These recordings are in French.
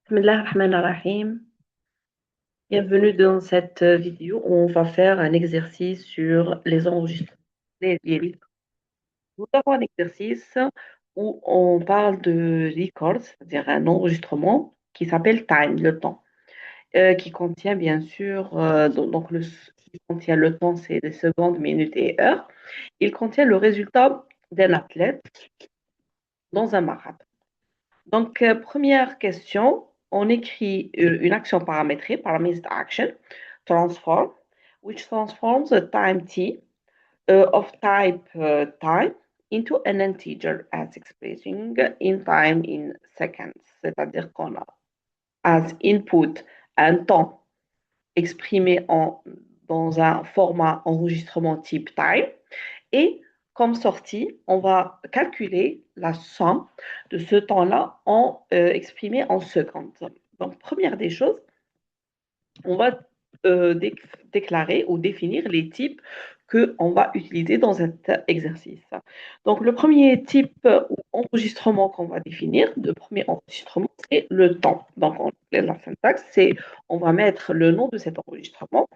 Bismillah ar-Rahman ar-Rahim. Bienvenue dans cette vidéo où on va faire un exercice sur les enregistrements. Nous avons un exercice où on parle de record, c'est-à-dire un enregistrement qui s'appelle time, le temps, qui contient bien sûr, qui contient le temps, c'est des secondes, minutes et heures. Il contient le résultat d'un athlète dans un marathon. Donc, première question, on écrit une action paramétrée, parameter action, transform, which transforms a time t of type time into an integer as expressing in time in seconds. C'est-à-dire qu'on a as input un temps exprimé dans un format enregistrement type time et comme sortie, on va calculer la somme de ce temps-là exprimé en secondes. Donc, première des choses, on va déclarer ou définir les types qu'on va utiliser dans cet exercice. Donc, le premier type ou enregistrement qu'on va définir, le premier enregistrement, c'est le temps. Donc, la syntaxe, c'est on va mettre le nom de cet enregistrement.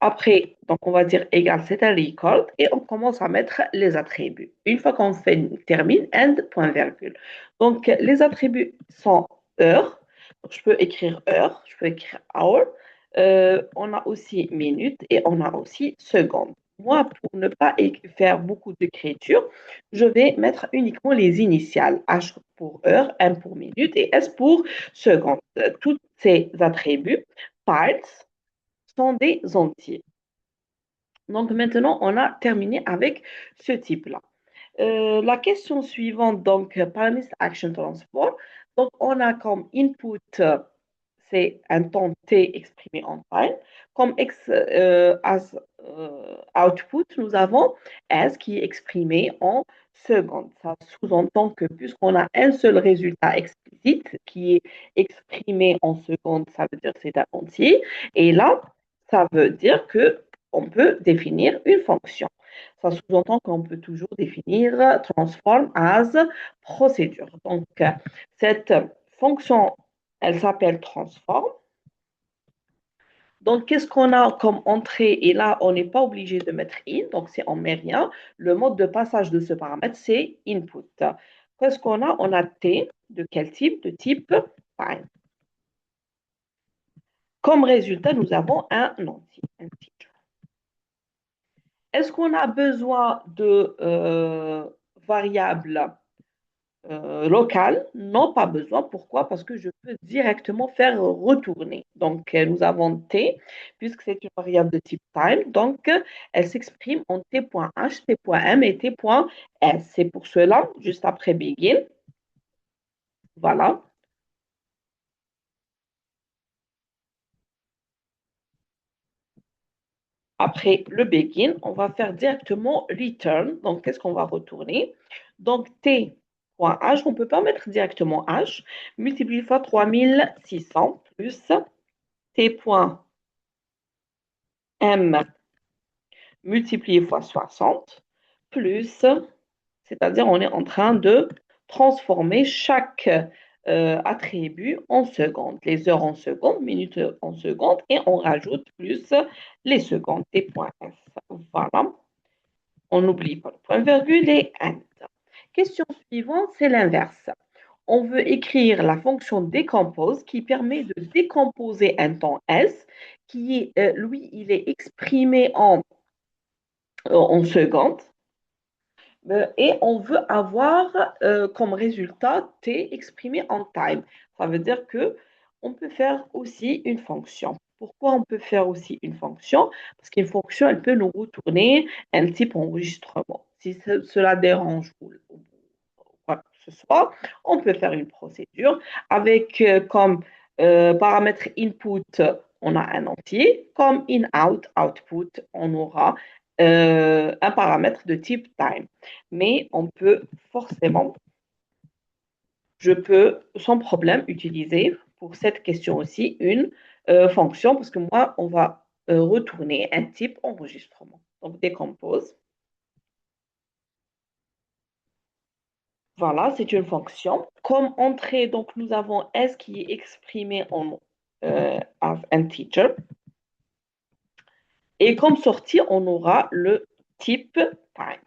Après, donc on va dire égal, c'est un record et on commence à mettre les attributs. Une fois qu'on termine, end, point virgule. Donc, les attributs sont heure. Donc, je peux écrire heure, je peux écrire hour. On a aussi minute et on a aussi seconde. Moi, pour ne pas faire beaucoup d'écriture, je vais mettre uniquement les initiales. H pour heure, M pour minute et S pour seconde. Tous ces attributs, parts, sont des entiers. Donc maintenant, on a terminé avec ce type-là. La question suivante, donc, parameter action transform. Donc, on a comme input, c'est un temps t exprimé en time. Comme output, nous avons s qui est exprimé en secondes. Ça sous-entend que puisqu'on a un seul résultat explicite qui est exprimé en secondes, ça veut dire que c'est un entier. Et là, ça veut dire que on peut définir une fonction. Ça sous-entend qu'on peut toujours définir transform as procédure. Donc, cette fonction, elle s'appelle transform. Donc, qu'est-ce qu'on a comme entrée? Et là, on n'est pas obligé de mettre in, donc c'est on met rien. Le mode de passage de ce paramètre, c'est input. Qu'est-ce qu'on a? On a t, de quel type? De type time. Comme résultat, nous avons un entier. Est-ce qu'on a besoin de variables locales? Non, pas besoin. Pourquoi? Parce que je peux directement faire retourner. Donc, nous avons t, puisque c'est une variable de type time. Donc, elle s'exprime en t.h, t.m et t.s. C'est pour cela, juste après begin, voilà. Après le begin, on va faire directement return. Donc, qu'est-ce qu'on va retourner? Donc, t.h, on ne peut pas mettre directement h, multiplié fois 3600 plus t.m multiplié fois 60 plus, c'est-à-dire on est en train de transformer chaque attribut en secondes, les heures en secondes, minutes en secondes, et on rajoute plus les secondes, t.f. Voilà. On n'oublie pas le point virgule et end. Question suivante, c'est l'inverse. On veut écrire la fonction décompose qui permet de décomposer un temps S qui, lui, il est exprimé en secondes. Et on veut avoir comme résultat t exprimé en time. Ça veut dire que on peut faire aussi une fonction. Pourquoi on peut faire aussi une fonction? Parce qu'une fonction, elle peut nous retourner un type enregistrement. Si cela dérange ou quoi que ce soit, on peut faire une procédure avec comme paramètre input, on a un entier, comme in-out, output, on aura un paramètre de type time. Mais on peut forcément, je peux sans problème utiliser pour cette question aussi une fonction parce que moi, on va retourner un type enregistrement. Donc, décompose. Voilà, c'est une fonction. comme entrée, donc nous avons S qui est exprimé en as integer. Et comme sortie, on aura le type time.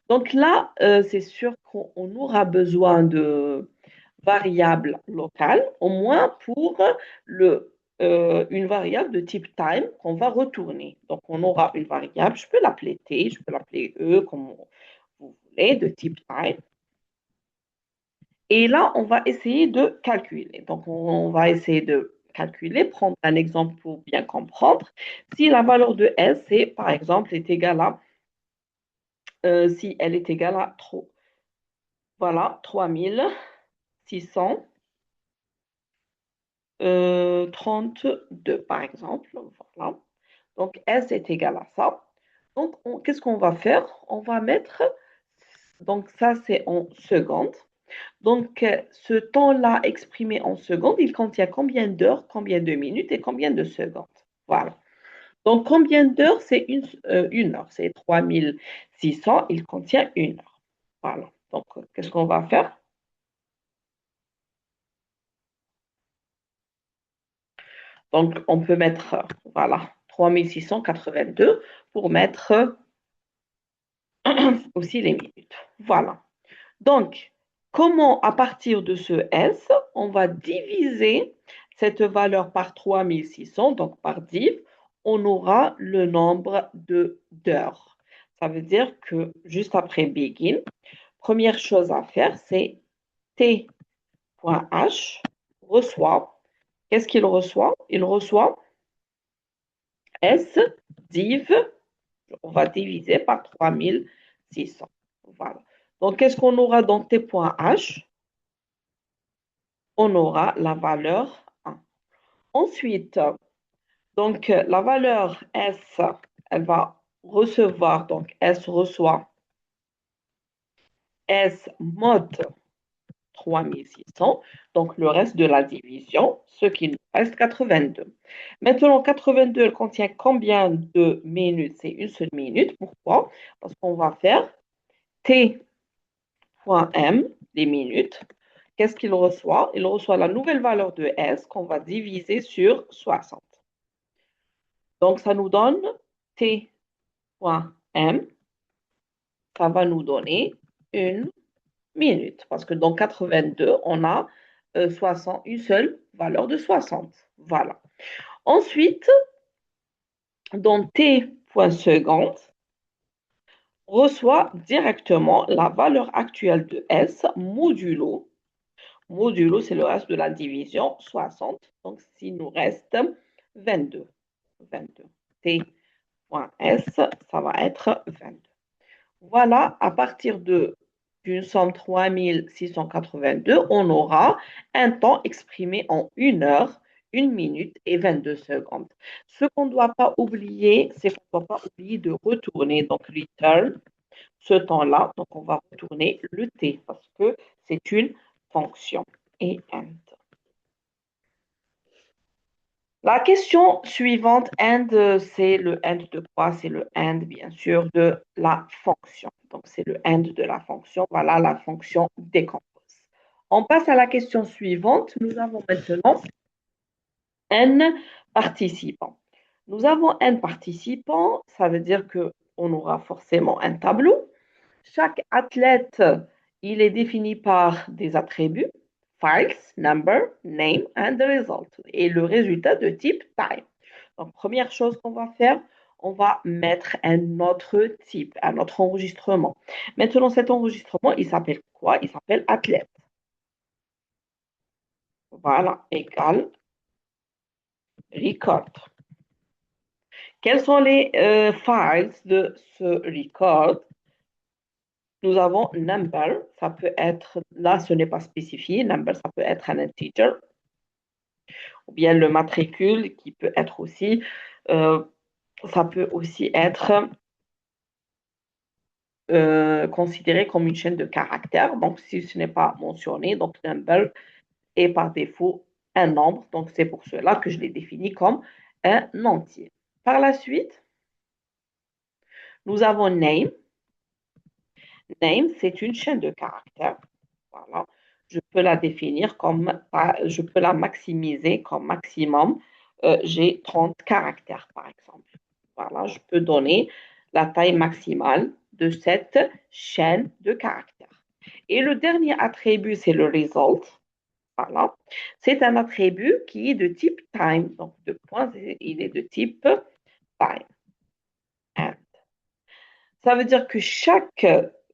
Donc là, c'est sûr qu'on aura besoin de variables locales, au moins pour une variable de type time qu'on va retourner. Donc on aura une variable, je peux l'appeler T, je peux l'appeler E, comme vous voulez, de type time. Et là, on va essayer de calculer. Donc, on va essayer de calculer, prendre un exemple pour bien comprendre. Si la valeur de S, c'est, par exemple, est égale à, si elle est égale à 3, voilà, 3632, par exemple. Voilà. Donc, S est égal à ça. Donc, qu'est-ce qu'on va faire? On va mettre, donc ça, c'est en secondes. Donc, ce temps-là exprimé en secondes, il contient combien d'heures, combien de minutes et combien de secondes. Voilà. Donc, combien d'heures, c'est une heure. C'est 3600, il contient une heure. Voilà. Donc, qu'est-ce qu'on va faire? Donc, on peut mettre, voilà, 3682 pour mettre aussi les minutes. Voilà. Donc, comment, à partir de ce S, on va diviser cette valeur par 3600, donc par div, on aura le nombre d'heures. Ça veut dire que juste après begin, première chose à faire, c'est t.h reçoit. Qu'est-ce qu'il reçoit? Il reçoit S div, on va diviser par 3600. Voilà. Donc, qu'est-ce qu'on aura dans t.h? On aura la valeur 1. Ensuite, donc la valeur S, elle va recevoir, donc S reçoit S mod 3600, donc le reste de la division, ce qui nous reste 82. Maintenant, 82, elle contient combien de minutes? C'est une seule minute. Pourquoi? Parce qu'on va faire T.M, les minutes. Qu'est-ce qu'il reçoit? Il reçoit la nouvelle valeur de S qu'on va diviser sur 60. Donc, ça nous donne T.M, ça va nous donner une minute. Parce que dans 82, on a 60, une seule valeur de 60. Voilà. Ensuite, dans T.seconde, reçoit directement la valeur actuelle de S modulo. Modulo, c'est le reste de la division, 60. Donc, s'il nous reste 22. 22. T.S, ça va être 22. Voilà, à partir d'une somme 3682, on aura un temps exprimé en 1 heure, 1 minute et 22 secondes. Ce qu'on ne doit pas oublier, c'est qu'on ne doit pas oublier de retourner, donc return, ce temps-là. Donc, on va retourner le t parce que c'est une fonction. Et end. La question suivante, end, c'est le end de quoi? C'est le end, bien sûr, de la fonction. Donc, c'est le end de la fonction. Voilà, la fonction décompose. On passe à la question suivante. Nous avons maintenant n participants. Nous avons n participants. Ça veut dire qu'on aura forcément un tableau. Chaque athlète, il est défini par des attributs. Files, number, name and the result. Et le résultat de type time. Donc, première chose qu'on va faire, on va mettre un autre type, un autre enregistrement. Maintenant, cet enregistrement, il s'appelle quoi? Il s'appelle athlète. Voilà, égal record. Quels sont les files de ce record? Nous avons number, ça peut être, là ce n'est pas spécifié, number ça peut être un integer, ou bien le matricule qui peut être aussi, ça peut aussi être considéré comme une chaîne de caractères. Donc si ce n'est pas mentionné, donc number est par défaut un nombre, donc c'est pour cela que je l'ai défini comme un entier. Par la suite, nous avons name. Name, c'est une chaîne de caractères. Voilà. je peux la définir comme, je peux la maximiser comme maximum. J'ai 30 caractères, par exemple. Voilà, je peux donner la taille maximale de cette chaîne de caractères. Et le dernier attribut, c'est le result. Voilà. C'est un attribut qui est de type time. Donc, deux points, il est de type time. Ça veut dire que chaque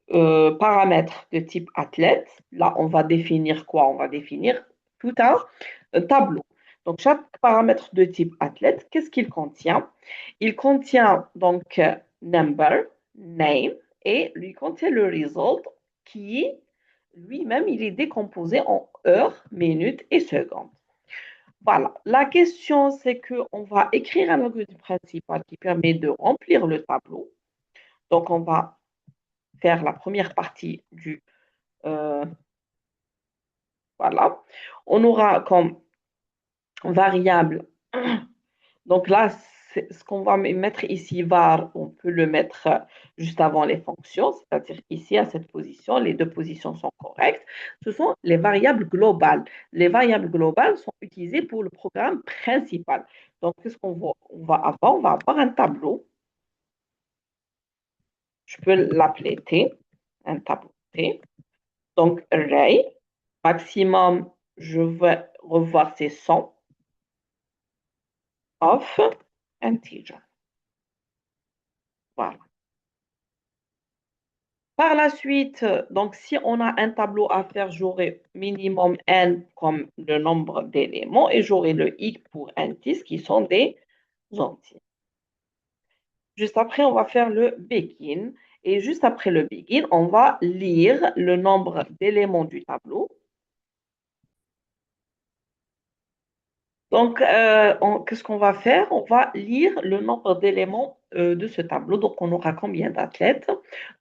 paramètre de type athlète, là, on va définir quoi? On va définir tout un tableau. Donc, chaque paramètre de type athlète, qu'est-ce qu'il contient? Il contient donc number, name, et lui contient le result qui lui-même, il est décomposé en heures, minutes et secondes. Voilà. La question, c'est qu'on va écrire un algorithme principal qui permet de remplir le tableau. Donc, on va faire la première partie du... euh, voilà. On aura comme variable, donc là, ce qu'on va mettre ici, var, on peut le mettre juste avant les fonctions, c'est-à-dire ici, à cette position, les deux positions sont correctes. Ce sont les variables globales. Les variables globales sont utilisées pour le programme principal. Donc, qu'est-ce qu'on va, on va avoir? On va avoir un tableau. Je peux l'appeler T, un tableau T. Donc, array, maximum, je vais revoir ces 100 of integer. Voilà. Par la suite, donc si on a un tableau à faire, j'aurai minimum n comme le nombre d'éléments et j'aurai le i pour indice qui sont des entiers. Juste après, on va faire le begin. Et juste après le begin, on va lire le nombre d'éléments du tableau. Donc, qu'est-ce qu'on va faire? On va lire le nombre d'éléments de ce tableau. Donc, on aura combien d'athlètes?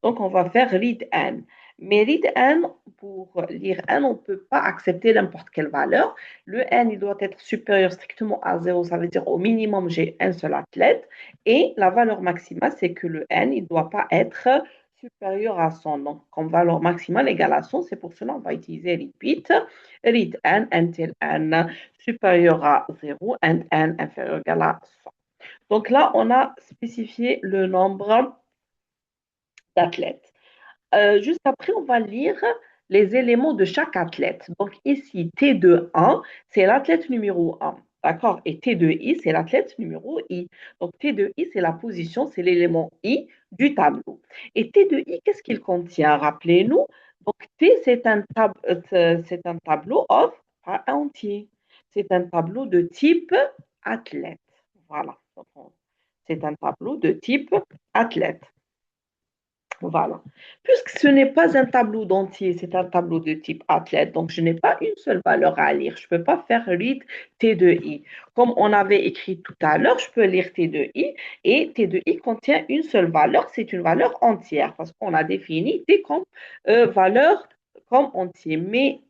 Donc, on va faire read n. Mais read n, pour lire n, on ne peut pas accepter n'importe quelle valeur. Le n, il doit être supérieur strictement à 0. Ça veut dire au minimum, j'ai un seul athlète. Et la valeur maximale, c'est que le n, il ne doit pas être supérieur à 100. Donc, comme valeur maximale égale à 100, c'est pour cela qu'on va utiliser repeat. Read n until n supérieur à 0 and n inférieur ou égal à 100. Donc là, on a spécifié le nombre d'athlètes. Juste après, on va lire les éléments de chaque athlète. Donc ici, t de 1, c'est l'athlète numéro 1. D'accord? Et t de i, c'est l'athlète numéro i. Donc t de i, c'est la position, c'est l'élément i du tableau. Et t de i, qu'est-ce qu'il contient? Rappelez-nous. Donc t, c'est un tableau of, pas entier. C'est un tableau de type athlète. Voilà. C'est un tableau de type athlète. Voilà. Puisque ce n'est pas un tableau d'entier, c'est un tableau de type athlète, donc je n'ai pas une seule valeur à lire. Je ne peux pas faire read T de I. Comme on avait écrit tout à l'heure, je peux lire T de I et T de I contient une seule valeur, c'est une valeur entière parce qu'on a défini T comme valeur comme entier. Mais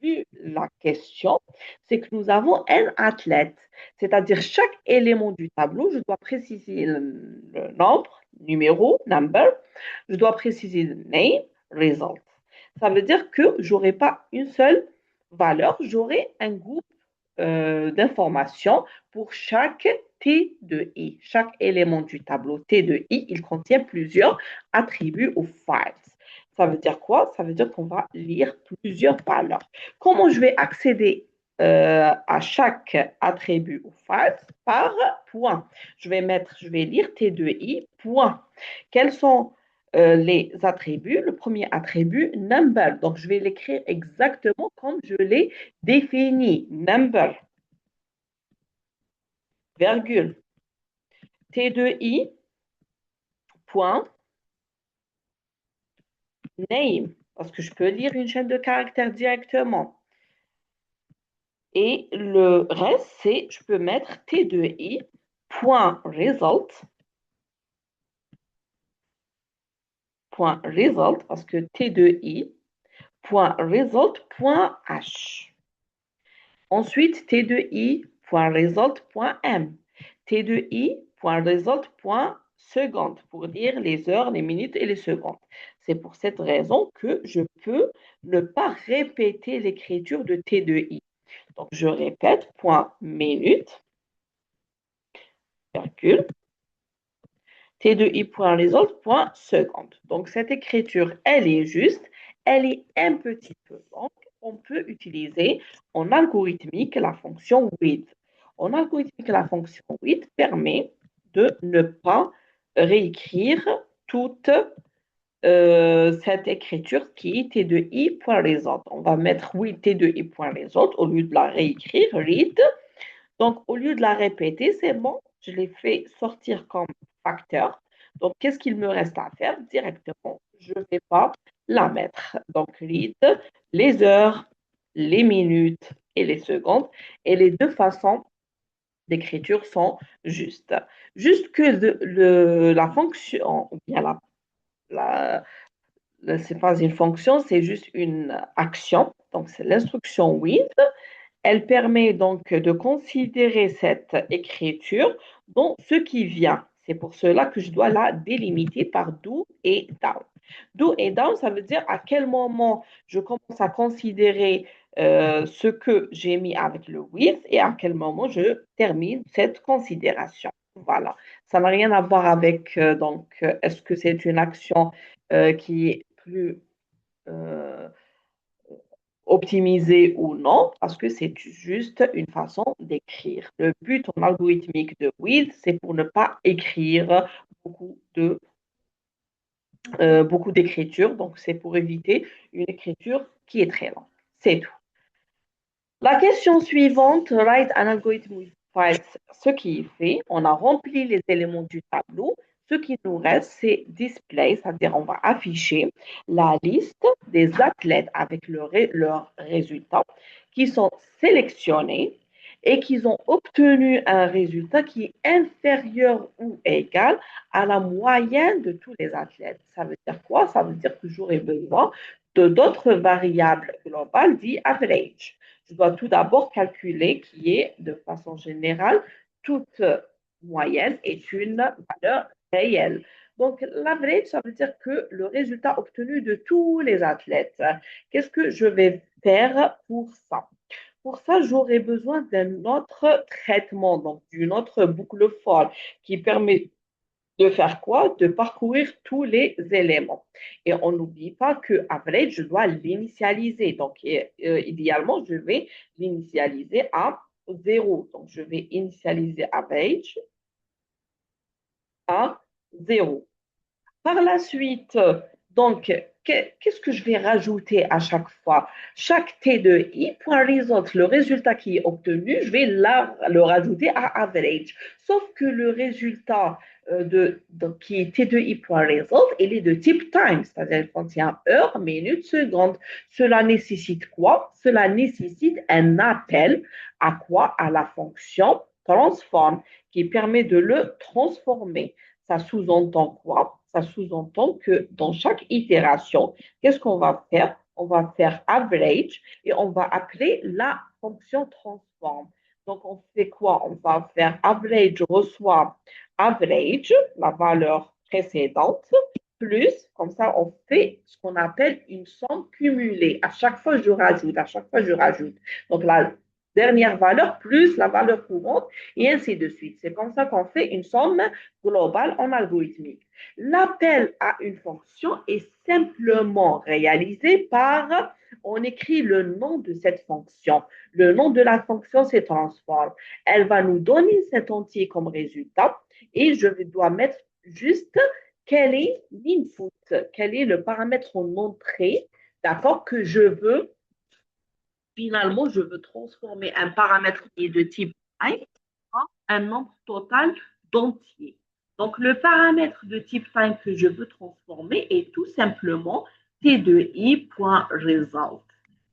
vu la question, c'est que nous avons un athlète, c'est-à-dire chaque élément du tableau, je dois préciser le nombre, numéro, number, je dois préciser name, result. Ça veut dire que je n'aurai pas une seule valeur, j'aurai un groupe d'informations pour chaque T de I. Chaque élément du tableau T de I, il contient plusieurs attributs ou files. Ça veut dire quoi? Ça veut dire qu'on va lire plusieurs valeurs. Comment je vais accéder à chaque attribut ou file? Par point. Je vais lire T de I, point. Quels sont les attributs? Le premier attribut, number. Donc, je vais l'écrire exactement comme je l'ai défini. Number, virgule, T de I, point, name, parce que je peux lire une chaîne de caractères directement. Et le reste, c'est, je peux mettre T de I, point result, parce que T de I, point result, point H. Ensuite, T de I, point result, point M. T de I, point result, point seconde, pour dire les heures, les minutes et les secondes. C'est pour cette raison que je peux ne pas répéter l'écriture de T de I. Donc, je répète, point minute, virgule, T de I point result, point seconde. Donc, cette écriture, elle est juste, elle est un petit peu longue. On peut utiliser en algorithmique la fonction with. En algorithmique, la fonction with permet de ne pas réécrire toute cette écriture qui est T de I point result. On va mettre with T de I point result au lieu de la réécrire, read. Donc, au lieu de la répéter, c'est bon, je l'ai fait sortir comme facteur. Donc, qu'est-ce qu'il me reste à faire directement? Je ne vais pas la mettre. Donc, read les heures, les minutes et les secondes. Et les deux façons d'écriture sont justes. Juste que la fonction, ou bien la, c'est pas une fonction, c'est juste une action. Donc, c'est l'instruction with. Elle permet donc de considérer cette écriture dans ce qui vient. C'est pour cela que je dois la délimiter par do et down. Do et down, ça veut dire à quel moment je commence à considérer ce que j'ai mis avec le with et à quel moment je termine cette considération. Voilà. Ça n'a rien à voir avec, est-ce que c'est une action qui est plus euh, optimisé ou non, parce que c'est juste une façon d'écrire. Le but en algorithmique de with, c'est pour ne pas écrire beaucoup de beaucoup d'écriture. Donc, c'est pour éviter une écriture qui est très lente. C'est tout. La question suivante, write an algorithm with files. Ce qui est fait, on a rempli les éléments du tableau. Ce qui nous reste, c'est display, c'est-à-dire on va afficher la liste des athlètes avec leurs résultats qui sont sélectionnés et qui ont obtenu un résultat qui est inférieur ou égal à la moyenne de tous les athlètes. Ça veut dire quoi? Ça veut dire que j'aurai besoin de d'autres variables globales dit average. Je dois tout d'abord calculer qui est, de façon générale, toute moyenne est une valeur réelle. Donc, l'average, ça veut dire que le résultat obtenu de tous les athlètes. Qu'est-ce que je vais faire pour ça? Pour ça, j'aurai besoin d'un autre traitement, donc d'une autre boucle for qui permet de faire quoi? De parcourir tous les éléments. Et on n'oublie pas que average, je dois l'initialiser. Donc, idéalement, je vais l'initialiser à 0. Donc, je vais initialiser average à 0. Par la suite, donc, qu'est-ce que je vais rajouter à chaque fois? Chaque T de I, point result, le résultat qui est obtenu, je vais le rajouter à average. Sauf que le résultat qui est T de I, point result, il est de type time, c'est-à-dire il contient heure, minute, seconde. Cela nécessite quoi? Cela nécessite un appel à quoi? À la fonction transform, qui permet de le transformer. Ça sous-entend quoi? Ça sous-entend que dans chaque itération, qu'est-ce qu'on va faire? On va faire average et on va appeler la fonction transform. Donc, on fait quoi? On va faire average reçoit average, la valeur précédente, plus, comme ça, on fait ce qu'on appelle une somme cumulée. À chaque fois, je rajoute, à chaque fois, je rajoute. Donc, la dernière valeur plus la valeur courante, et ainsi de suite. C'est comme ça qu'on fait une somme globale en algorithmique. L'appel à une fonction est simplement réalisé par, on écrit le nom de cette fonction. Le nom de la fonction, c'est transform. Elle va nous donner cet entier comme résultat et je dois mettre juste quel est l'input, quel est le paramètre en entrée, d'accord, que je veux. Finalement, je veux transformer un paramètre qui est de type time en un nombre total d'entiers. Donc, le paramètre de type time que je veux transformer est tout simplement t de i.result.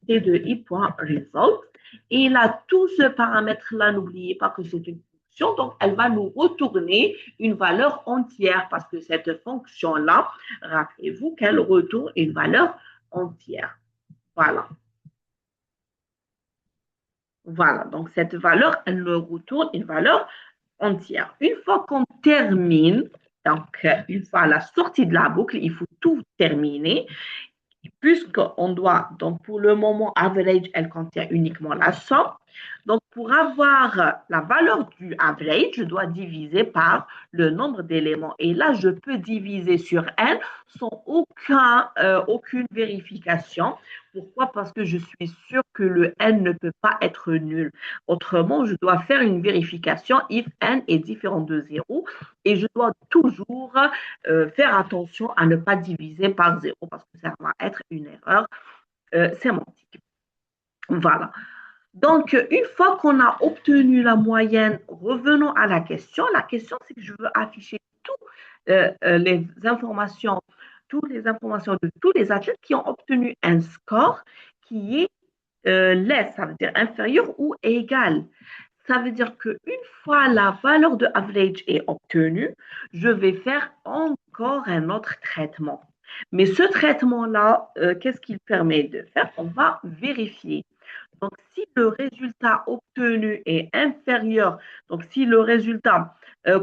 t de i.result. Et là, tout ce paramètre-là, n'oubliez pas que c'est une fonction, donc elle va nous retourner une valeur entière parce que cette fonction-là, rappelez-vous qu'elle retourne une valeur entière. Voilà. Voilà, donc cette valeur, elle me retourne une valeur entière. Une fois qu'on termine Donc, une fois à la sortie de la boucle, il faut tout terminer. Puisqu'on doit, donc pour le moment, average, elle contient uniquement la somme. Donc, pour avoir la valeur du average, je dois diviser par le nombre d'éléments. Et là, je peux diviser sur n sans aucune vérification. Pourquoi? Parce que je suis sûre que le n ne peut pas être nul. Autrement, je dois faire une vérification if n est différent de 0 et je dois toujours faire attention à ne pas diviser par 0 parce que ça va être une erreur sémantique. Voilà. Donc, une fois qu'on a obtenu la moyenne, revenons à la question. La question, c'est que je veux afficher les informations, toutes les informations de tous les athlètes qui ont obtenu un score qui est less, ça veut dire inférieur ou égal. Ça veut dire qu'une fois la valeur de average est obtenue, je vais faire encore un autre traitement. Mais ce traitement-là, qu'est-ce qu'il permet de faire? On va vérifier. Donc, si le résultat obtenu est inférieur, donc si le résultat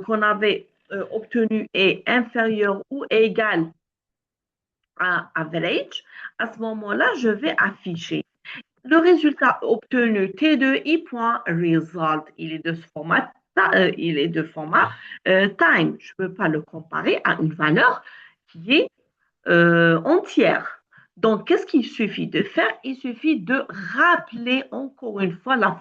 qu'on avait obtenu est inférieur ou égal à average, à ce moment-là, je vais afficher le résultat obtenu T2i.result. Il est de ce format, time. Je ne peux pas le comparer à une valeur qui est entière. Donc, qu'est-ce qu'il suffit de faire? Il suffit de rappeler encore une fois la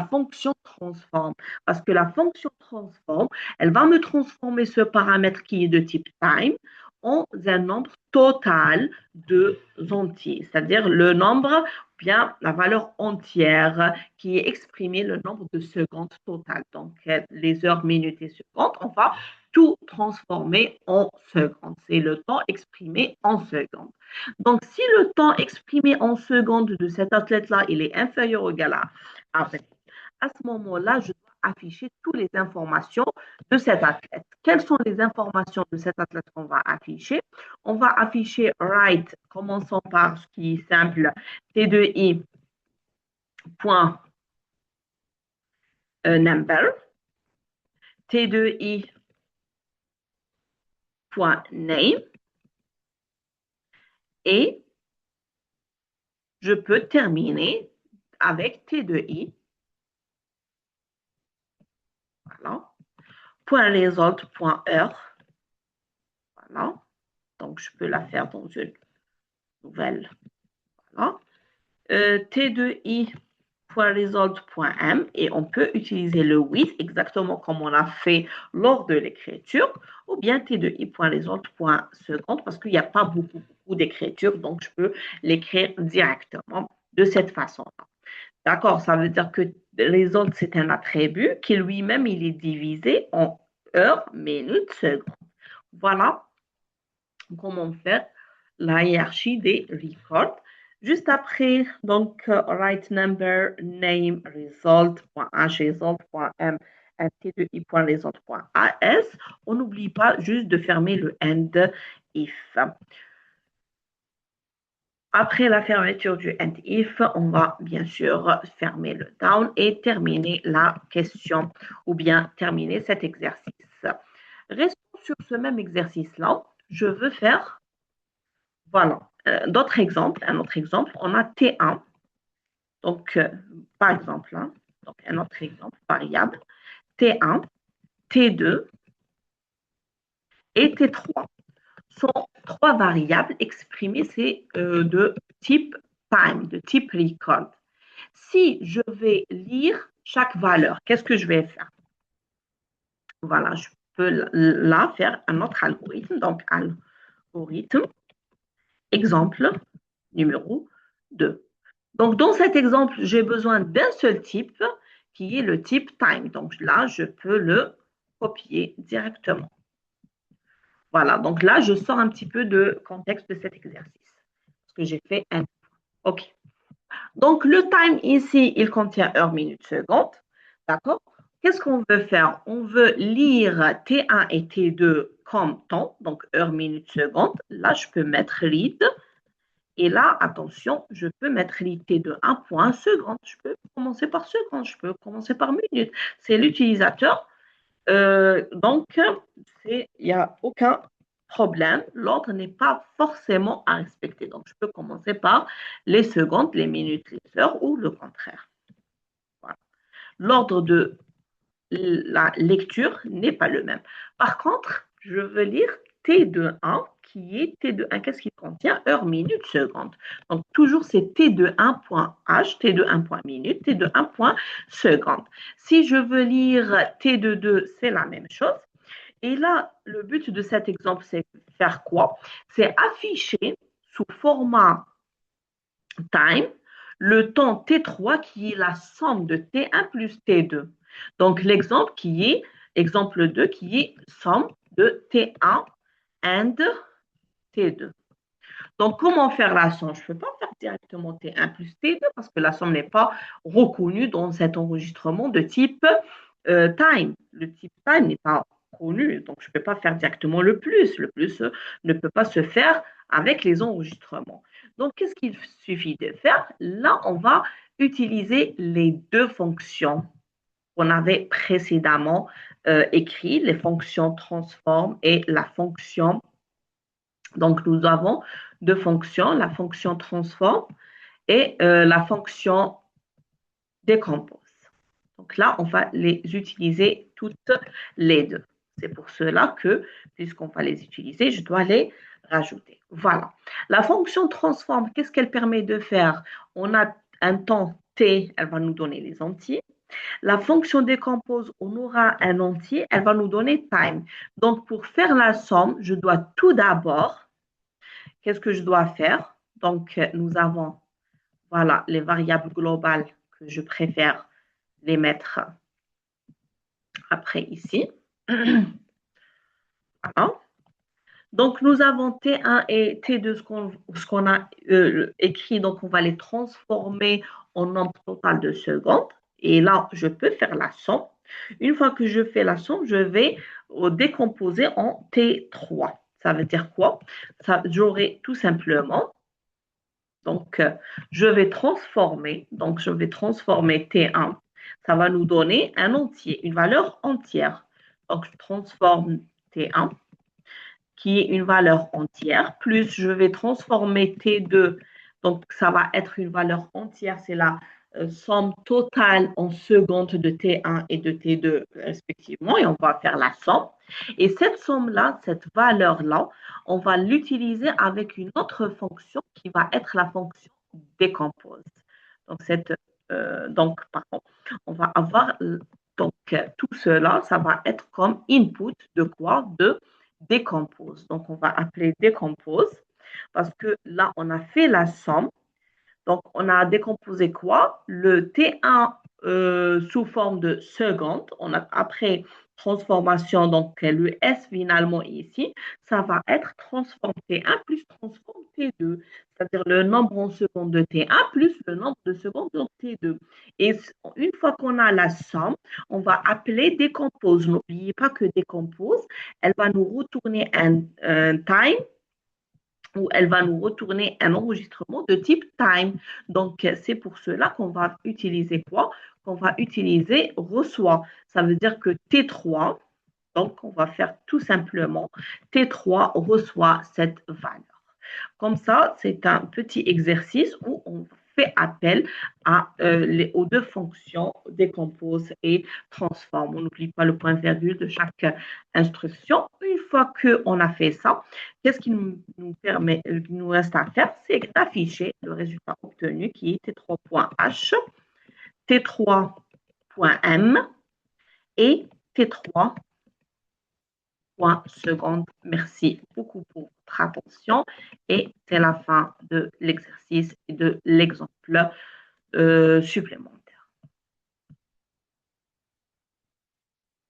fonction transform. Parce que la fonction transform, elle va me transformer ce paramètre qui est de type time en un nombre total de entiers, c'est-à-dire le nombre, bien la valeur entière qui est exprimée, le nombre de secondes totales. Donc, les heures, minutes et secondes, on va tout transformer en secondes. C'est le temps exprimé en secondes. Donc, si le temps exprimé en secondes de cet athlète-là, il est inférieur ou égal à ce moment-là, je dois afficher toutes les informations de cet athlète. Quelles sont les informations de cet athlète qu'on va afficher? On va afficher write, commençons par ce qui est simple, T2I point number, T2I point name, et je peux terminer avec T2I. Voilà. Point result, point heure. Voilà. Donc, je peux la faire dans une nouvelle. Voilà. T2i.result.m et on peut utiliser le with exactement comme on a fait lors de l'écriture ou bien T2i.result.seconde parce qu'il n'y a pas beaucoup d'écriture donc je peux l'écrire directement de cette façon-là. D'accord, ça veut dire que result c'est un attribut qui lui-même il est divisé en heures, minutes, secondes. Voilà comment faire la hiérarchie des records. Juste après, donc, write number, name, result.h, result.m, t2i.result.as. On n'oublie pas juste de fermer le end if. Après la fermeture du end if, on va bien sûr fermer le down et terminer la question ou bien terminer cet exercice. Restons sur ce même exercice-là. Je veux faire voilà. D'autres exemples, un autre exemple, on a T1, donc par exemple, hein, donc un autre exemple, variable, T1, T2 et T3 sont trois variables exprimées, c'est de type time, de type record. Si je vais lire chaque valeur, qu'est-ce que je vais faire? Voilà, je peux là faire un autre algorithme, donc algorithme, exemple numéro 2. Donc, dans cet exemple, j'ai besoin d'un seul type qui est le type time. Donc là, je peux le copier directement. Voilà, donc là, je sors un petit peu de contexte de cet exercice. Parce que j'ai fait un. OK. Donc, le time ici, il contient heure, minute, seconde. D'accord? Qu'est-ce qu'on veut faire? On veut lire T1 et T2 comme temps, donc heure, minute, seconde. Là, je peux mettre read. Et là, attention, je peux mettre l'unité de 1 point seconde. Je peux commencer par seconde, je peux commencer par minute. C'est l'utilisateur Donc, il n'y a aucun problème. L'ordre n'est pas forcément à respecter. Donc, je peux commencer par les secondes, les minutes, les heures ou le contraire. Voilà. L'ordre de la lecture n'est pas le même. Par contre, je veux lire t de 1 qui est t de 1. Qu'est-ce qu'il contient? Heure, minute, seconde. Donc, toujours c'est t de 1.h, t de 1.minute, t de 1.seconde. Si je veux lire t de 2, c'est la même chose. Et là, le but de cet exemple, c'est faire quoi? C'est afficher sous format time le temps T3 qui est la somme de T1 plus T2. Donc l'exemple qui est, exemple 2 qui est somme de T1 and T2. Donc comment faire la somme? Je ne peux pas faire directement T1 plus T2 parce que la somme n'est pas reconnue dans cet enregistrement de type time. Le type time n'est pas connu, donc je ne peux pas faire directement le plus. Le plus ne peut pas se faire avec les enregistrements. Donc, qu'est-ce qu'il suffit de faire? Là, on va utiliser les deux fonctions qu'on avait précédemment écrites, les fonctions transform et la fonction. Donc, nous avons deux fonctions, la fonction transform et la fonction décompose. Donc là, on va les utiliser toutes les deux. C'est pour cela que, puisqu'on va les utiliser, je dois les rajouter. Voilà. La fonction transform, qu'est-ce qu'elle permet de faire? On a un temps t, elle va nous donner les entiers. La fonction décompose, on aura un entier, elle va nous donner time. Donc, pour faire la somme, je dois tout d'abord, qu'est-ce que je dois faire? Donc, nous avons, voilà, les variables globales que je préfère les mettre après ici. Voilà. Donc, nous avons T1 et T2, ce qu'on a écrit, donc on va les transformer en nombre total de secondes. Et là, je peux faire la somme. Une fois que je fais la somme, je vais décomposer en T3. Ça veut dire quoi? J'aurai tout simplement, donc je vais transformer T1. Ça va nous donner un entier, une valeur entière. Donc, je transforme T1 qui est une valeur entière, plus je vais transformer T2, donc ça va être une valeur entière, c'est la somme totale en secondes de T1 et de T2 respectivement, et on va faire la somme. Et cette somme-là, cette valeur-là, on va l'utiliser avec une autre fonction qui va être la fonction décompose. Pardon, on va avoir donc tout cela, ça va être comme input de quoi? De décompose. Donc, on va appeler décompose parce que là, on a fait la somme. Donc, on a décomposé quoi? Le T1 sous forme de seconde. On a après transformation, donc le S finalement ici, ça va être transform T1 plus transform T2, c'est-à-dire le nombre en secondes de T1 plus le nombre de secondes de T2. Et une fois qu'on a la somme, on va appeler décompose. N'oubliez pas que décompose, elle va nous retourner un time où elle va nous retourner un enregistrement de type time. Donc, c'est pour cela qu'on va utiliser quoi? Qu'on va utiliser reçoit. Ça veut dire que T3, donc on va faire tout simplement T3 reçoit cette valeur. Comme ça, c'est un petit exercice où on fait appel aux deux fonctions décompose et transforme. On n'oublie pas le point virgule de chaque instruction. Une fois qu'on a fait ça, qu'est-ce qui nous reste à faire? C'est d'afficher le résultat obtenu qui est T3.h, T3.m et T3 secondes. Merci beaucoup pour votre attention et c'est la fin de l'exercice et de l'exemple supplémentaire.